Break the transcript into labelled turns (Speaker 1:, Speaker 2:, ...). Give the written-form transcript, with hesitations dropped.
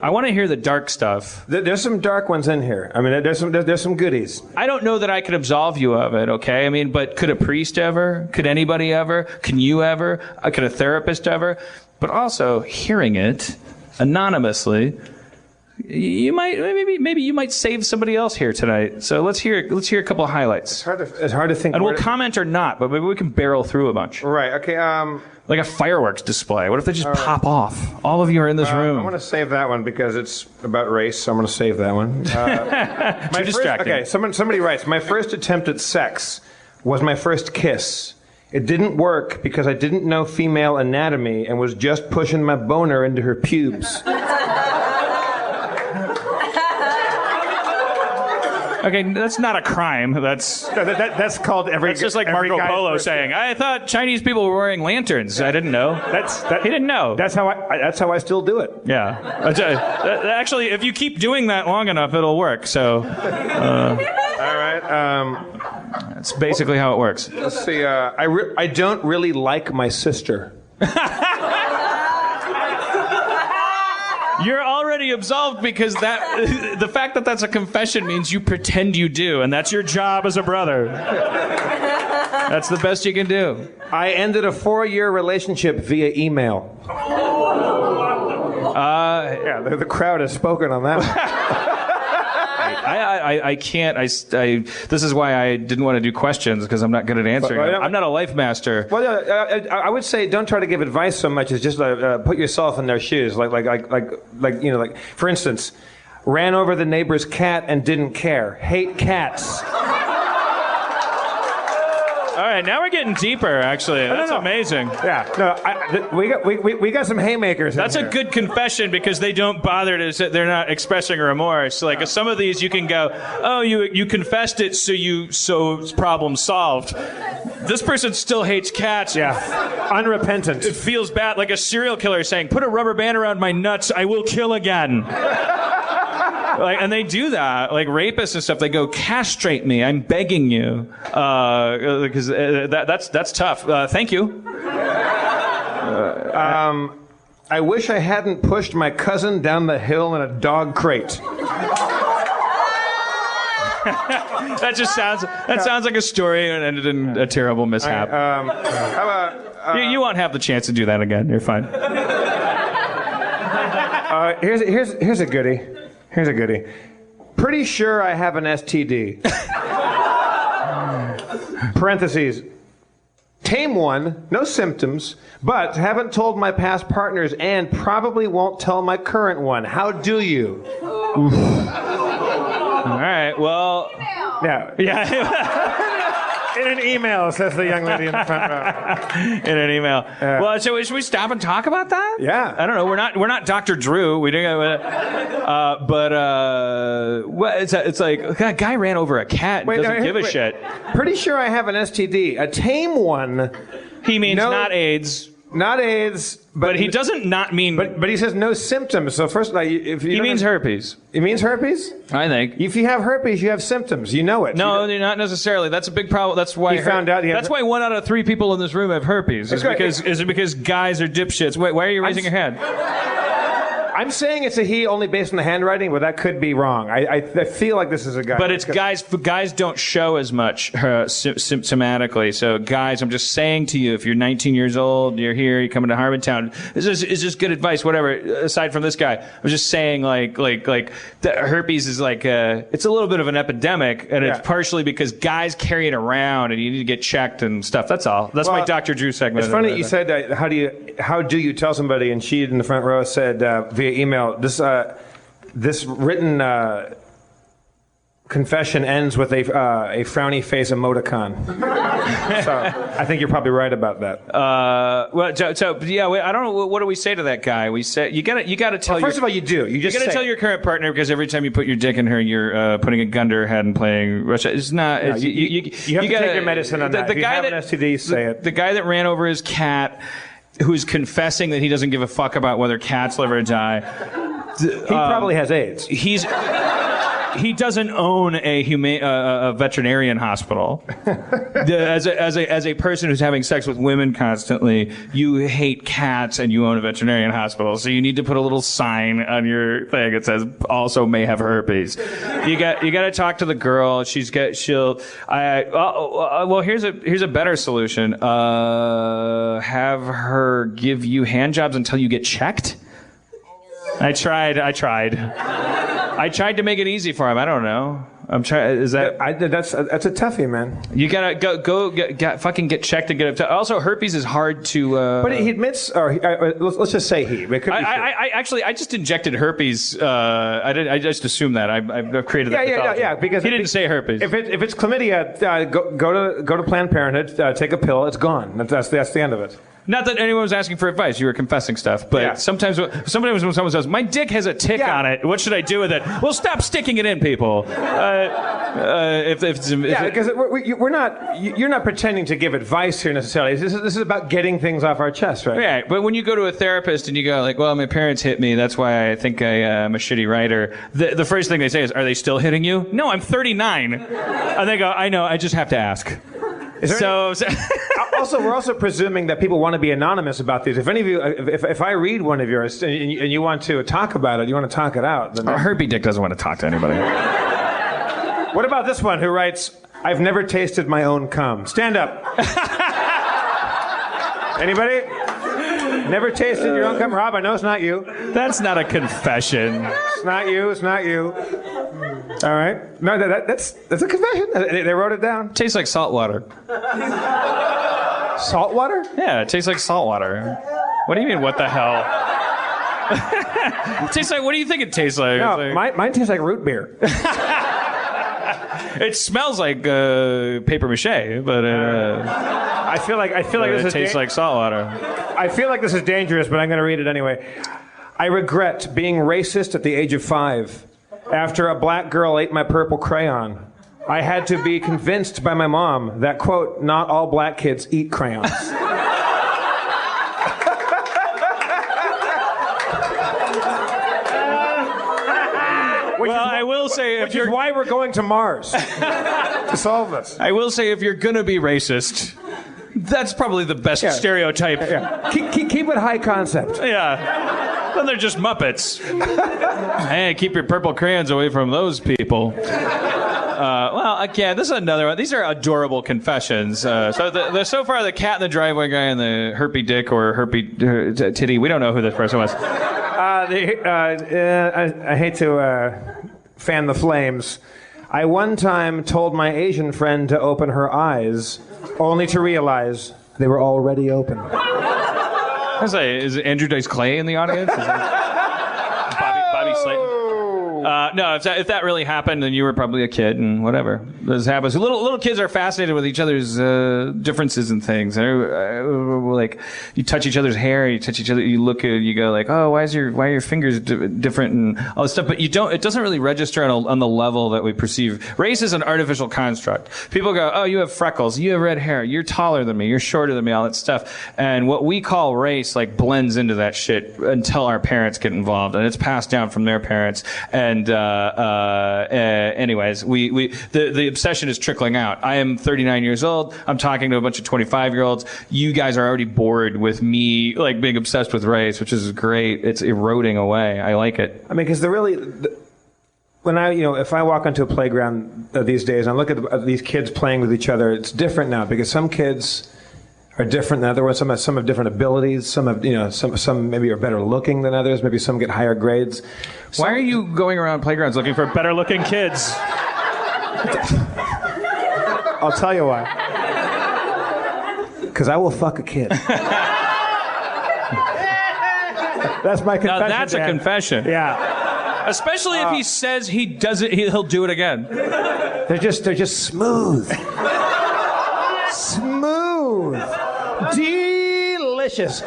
Speaker 1: I want to hear the dark stuff.
Speaker 2: There's some dark ones in here. I mean, there's some goodies.
Speaker 1: I don't know that I could absolve you of it, okay? I mean, but could a priest ever? Could anybody ever? Can you ever? Could a therapist ever? But also, hearing it anonymously, you might maybe you might save somebody else here tonight. So let's hear a couple of highlights.
Speaker 2: It's hard to think.
Speaker 1: And we'll comment or not, but maybe we can barrel through a bunch.
Speaker 2: Right. Okay.
Speaker 1: Like a fireworks display. What if they just pop off? All of you are in this room.
Speaker 2: I want to save that one because it's about race, so I'm going to save that one.
Speaker 1: Too distracting.
Speaker 2: Okay, somebody writes, my first attempt at sex was my first kiss. It didn't work because I didn't know female anatomy and was just pushing my boner into her pubes.
Speaker 1: Okay, that's not a crime. That's
Speaker 2: called every.
Speaker 1: It's just like Marco Polo saying, "I thought Chinese people were wearing lanterns. I didn't know." He didn't know.
Speaker 2: That's how I still do it.
Speaker 1: Yeah. Actually, if you keep doing that long enough, it'll work. So.
Speaker 2: All right.
Speaker 1: That's basically how it works.
Speaker 2: Let's see. I don't really like my sister.
Speaker 1: You're already absolved because the fact that that's a confession means you pretend you do, and that's your job as a brother. That's the best you can do.
Speaker 2: I ended a 4-year relationship via email. Yeah, the crowd has spoken on that one.
Speaker 1: I can't. This is why I didn't want to do questions, because I'm not good at answering them. I'm not a life master.
Speaker 2: Well, I would say don't try to give advice so much as just put yourself in their shoes. Like for instance, ran over the neighbor's cat and didn't care. Hate cats.
Speaker 1: All right, now we're getting deeper. Actually, that's amazing.
Speaker 2: Yeah, we got some haymakers.
Speaker 1: That's a good confession because they don't bother to. They're not expressing remorse. Like some of these, you can go, "Oh, you confessed it, so it's problem solved." This person still hates cats.
Speaker 2: Yeah, unrepentant.
Speaker 1: It feels bad, like a serial killer saying, "Put a rubber band around my nuts, I will kill again." And they do that, like rapists and stuff. They go, castrate me, I'm begging you, because that's tough. Thank you.
Speaker 2: I wish I hadn't pushed my cousin down the hill in a dog crate.
Speaker 1: That sounds like a story and ended in a terrible mishap. You won't have the chance to do that again. You're fine.
Speaker 2: Here's a goodie. Here's a goodie. Pretty sure I have an STD. Parentheses. Tame one, no symptoms, but haven't told my past partners and probably won't tell my current one. How do you?
Speaker 1: All right, well...
Speaker 2: Yeah. In an email, says the young lady in the front row.
Speaker 1: In an email. Well, so should we stop and talk about that?
Speaker 2: Yeah.
Speaker 1: I don't know. We're not Dr. Drew. We didn't. It's like a guy ran over a cat and doesn't give a shit.
Speaker 2: Pretty sure I have an STD. A tame one.
Speaker 1: He means not AIDS.
Speaker 2: Not AIDS,
Speaker 1: but he doesn't not mean.
Speaker 2: But he says no symptoms. So first, if
Speaker 1: he means herpes.
Speaker 2: He means herpes.
Speaker 1: I think.
Speaker 2: If you have herpes, you have symptoms. You know it.
Speaker 1: No, not necessarily. That's a big problem. That's why
Speaker 2: he found out.
Speaker 1: That's why 1 out of 3 people in this room have herpes. Is it because guys are dipshits? Wait, why are you raising your hand?
Speaker 2: I'm saying it's a he only based on the handwriting, but that could be wrong. I feel like this is a guy.
Speaker 1: But it's guys. Guys don't show as much symptomatically. So guys, I'm just saying to you, if you're 19 years old, you're here, you're coming to Harmontown. This is just good advice. Whatever. Aside from this guy, I'm just saying like the herpes is like it's a little bit of an epidemic, and it's partially because guys carry it around, and you need to get checked and stuff. That's all. That's my Dr. Drew segment.
Speaker 2: It's funny you said how do you tell somebody, and she in the front row said via email, this written confession ends with a frowny face emoticon. So I think you're probably right about that.
Speaker 1: I don't know. What do we say to that guy? We say you got to tell.
Speaker 2: Well, first of all, you do. You got
Speaker 1: to tell your current partner, because every time you put your dick in her, you're putting a gun to her head and playing Russia. It's not.
Speaker 2: No, you have to take your medicine on that. If you have an STD, say it.
Speaker 1: The guy that ran over his cat, who's confessing that he doesn't give a fuck about whether cats live or die.
Speaker 2: He probably has AIDS.
Speaker 1: he doesn't own a veterinarian hospital. As a person who's having sex with women constantly, you hate cats and you own a veterinarian hospital. So you need to put a little sign on your thing that says also may have herpes. You got to talk to the girl. Well, here's a better solution. Have her give you hand jobs until you get checked. I tried to make it easy for him. I don't know. I'm trying. Is that?
Speaker 2: That's a toughie, man.
Speaker 1: You gotta go fucking get checked and get up. Also, herpes is hard to.
Speaker 2: But he admits, or let's just say he. It could be
Speaker 1: I just injected herpes. I just assumed that. I've created that.
Speaker 2: Yeah. Because
Speaker 1: he didn't say herpes.
Speaker 2: If it's chlamydia, go to Planned Parenthood. Take a pill. It's gone. That's the end of it.
Speaker 1: Not that anyone was asking for advice. You were confessing stuff. But sometimes when someone says, my dick has a tick on it, what should I do with it? Well, stop sticking it in, people. Because you're not pretending to give advice here necessarily. This is about getting things off our chest, right? Yeah, but when you go to a therapist and you go like, well, my parents hit me, that's why I think I'm a shitty writer. The first thing they say is, are they still hitting you? No, I'm 39. And they go, I know, I just have to ask.
Speaker 2: Also, we're also presuming that people want to be anonymous about these. If any of you, if I read one of yours and you want to talk about it, you want to talk it out. Then
Speaker 1: Herbie Dick doesn't want to talk to anybody.
Speaker 2: What about this one who writes, I've never tasted my own cum. Stand up. Anybody? Never tasted your own cum? Rob, I know it's not you.
Speaker 1: That's not a confession.
Speaker 2: It's not you. All right. No, that's a confession. They wrote it down.
Speaker 1: Tastes like salt water.
Speaker 2: Salt water?
Speaker 1: Yeah, it tastes like salt water. What do you mean, what the hell? It tastes like, what do you think it tastes like?
Speaker 2: No, mine tastes like root beer.
Speaker 1: It smells like paper mache, but
Speaker 2: I feel like this
Speaker 1: it tastes like salt water.
Speaker 2: I feel like this is dangerous, but I'm going to read it anyway. I regret being racist at the age of 5. After a black girl ate my purple crayon, I had to be convinced by my mom that, quote, not all black kids eat crayons.
Speaker 1: I will say,
Speaker 2: which is why we're going to Mars to solve this.
Speaker 1: I will say, if you're gonna be racist, that's probably the best stereotype.
Speaker 2: Yeah. Keep it high concept.
Speaker 1: Yeah. Then they're just Muppets. Hey, keep your purple crayons away from those people. Well, again, this is another one. These are adorable confessions. So far, the cat in the driveway guy and the herpy dick or herpy titty, we don't know who this person was.
Speaker 2: I hate to fan the flames. I one time told my Asian friend to open her eyes, only to realize they were already open.
Speaker 1: I was like, is Andrew Dice Clay in the audience? Bobby Slayton? No, if that really happened, then you were probably a kid, and whatever. This happens. Little kids are fascinated with each other's differences and things. Like, you touch each other's hair, you touch each other, you look at, you go like, oh, why are your fingers different and all this stuff. But it doesn't really register on the level that we perceive. Race is an artificial construct. People go, oh, you have freckles, you have red hair, you're taller than me, you're shorter than me, all that stuff. And what we call race like blends into that shit until our parents get involved, and it's passed down from their parents. And anyways, the obsession is trickling out. I am 39 years old. I'm talking to a bunch of 25-year-olds. You guys are already bored with me, like, being obsessed with race, which is great. It's eroding away. I like it.
Speaker 2: I mean, because if I walk onto a playground these days and I look at these kids playing with each other, it's different now because some kids are different than other ones. Some have different abilities. Some maybe are better looking than others. Maybe some get higher grades.
Speaker 1: Why are you going around playgrounds looking for better looking kids?
Speaker 2: I'll tell you why. Because I will fuck a kid. That's my confession.
Speaker 1: Now that's a confession.
Speaker 2: Yeah.
Speaker 1: Especially if he says he does it, he'll do it again.
Speaker 2: They're just smooth. Smooth. Delicious.